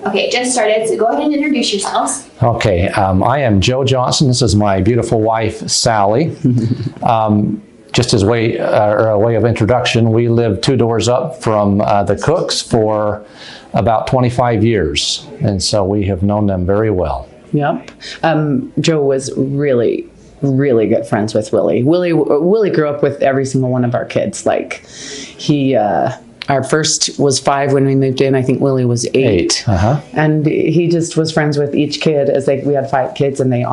Okay, just started, so go ahead and introduce yourselves. Okay, I am Joe Johnson. This is my beautiful wife, Sally. Just as a way of introduction, we lived 2 doors up from the Cooks for about 25 years, and so we have known them very well. Yep. Joe was really good friends with Willie. Willie grew up with every single one of our kids. Like our first was 5 when we moved in. I think Willie was 8. And he just was friends with each kid we had 5 kids, and they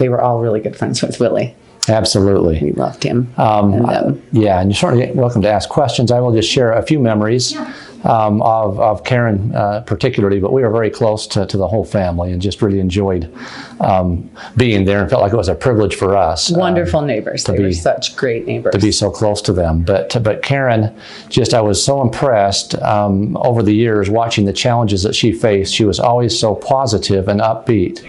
were all really good friends with Willie. Absolutely. We loved him. And you're certainly welcome to ask questions. I will just share a few memories of Karen particularly, but we were very close to the whole family and just really enjoyed being there and felt like it was a privilege for us. Wonderful neighbors. They were such great neighbors. To be so close to them. But Karen, I was so impressed over the years watching the challenges that she faced. She was always so positive and upbeat.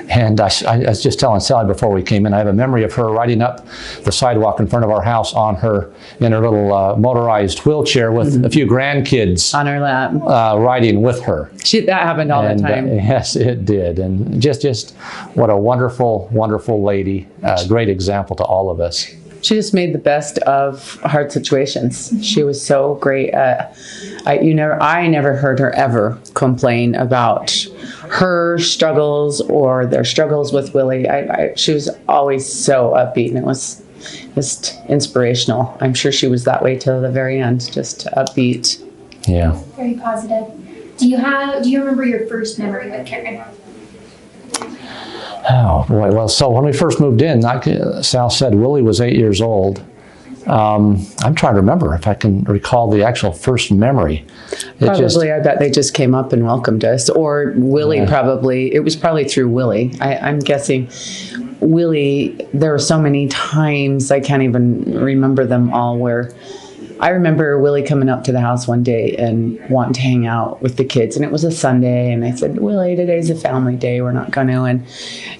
And I was just telling Sally before we came in, I have a memory of her riding up the sidewalk in front of our house in her little motorized wheelchair with a few grandkids on her lap, riding with her. That happened all the time. Yes, it did. And just what a wonderful, wonderful lady. Great example to all of us. She just made the best of hard situations. She was so great. I never heard her ever complain about her struggles or their struggles with Willie. She was always so upbeat, and it was just inspirational. I'm sure she was that way till the very end, just upbeat. Yeah. Very positive. Do you remember your first memory with Karen? Oh, boy. Well, so when we first moved in, like Sal said, Willie was 8 years old. I'm trying to remember if I can recall the actual first memory. I bet they just came up and welcomed us. Or Willie it was probably through Willie. I'm guessing Willie, there were so many times, I can't even remember them all, where I remember Willie coming up to the house one day and wanting to hang out with the kids. And it was a Sunday. And I said, Willie, today's a family day. We're not going to.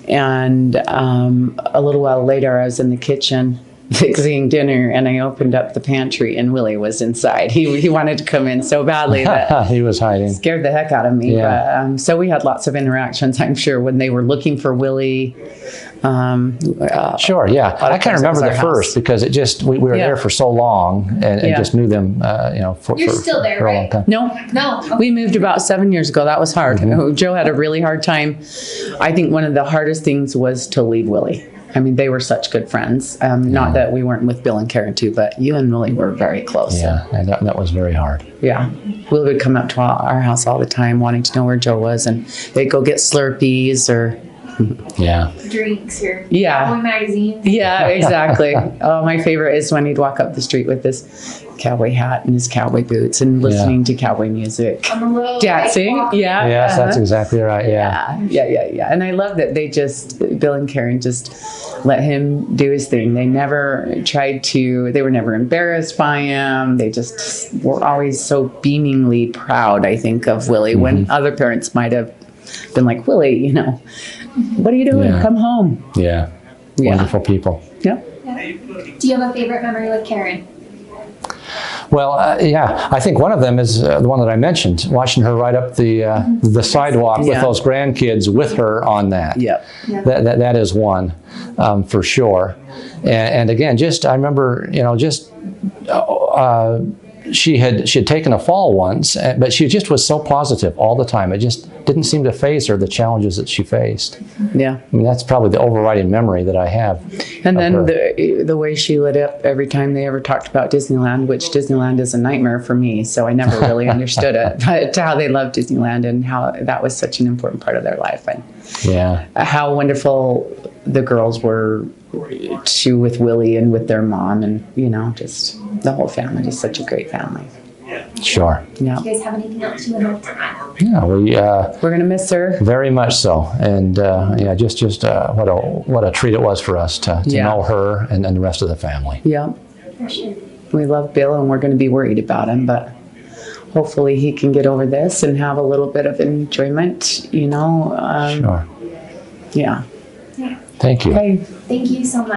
And a little while later, I was in the kitchen fixing dinner, and I opened up the pantry, and Willie was inside. He wanted to come in so badly that he was hiding. Scared the heck out of me. Yeah. But, so we had lots of interactions, I'm sure, when they were looking for Willie. Sure, yeah. I can't remember the first because we were there for so long and just knew them, for still there, for a long time. No. We moved about 7 years ago. That was hard. Mm-hmm. Joe had a really hard time. I think one of the hardest things was to leave Willie. I mean, they were such good friends. Not that we weren't with Bill and Karen too, but you and Willie were very close. Yeah, and that was very hard. Yeah. Willie would come up to our house all the time wanting to know where Joe was, and they'd go get Slurpees or drinks or cowboy magazines. Yeah, exactly. Oh, my favorite is when he'd walk up the street with his cowboy hat and his cowboy boots and listening to cowboy music. On the little dancing. Yeah. Yes, that's exactly right. Yeah. And I love that Bill and Karen just let him do his thing. They were never embarrassed by him. They just were always so beamingly proud, I think, of Willie, when other parents might have been like, Willie, what are you doing? Come home. Yeah. Wonderful people. Yeah. Do you have a favorite memory with Karen? Well, I think one of them is the one that I mentioned, watching her ride up the sidewalk with those grandkids with her on that. Yeah. That is one for sure. And again, I remember, she had taken a fall once, but she just was so positive all the time. It just didn't seem to faze her, the challenges that she faced. Yeah. I mean, that's probably the overriding memory that I have. And then the way she lit up every time they ever talked about Disneyland, which Disneyland is a nightmare for me, so I never really understood it, but how they loved Disneyland and how that was such an important part of their life. And how wonderful the girls were too with Willie and with their mom, and just the whole family. Just such a great family. Sure. Yeah. Do you guys have anything else you would like to add? Yeah, we're gonna miss her very much so, and just what a treat it was for us to know her and the rest of the family. Yeah. For sure. We love Bill, and we're going to be worried about him, but hopefully he can get over this and have a little bit of enjoyment. Sure. Yeah. Thank you. Hey. Thank you so much.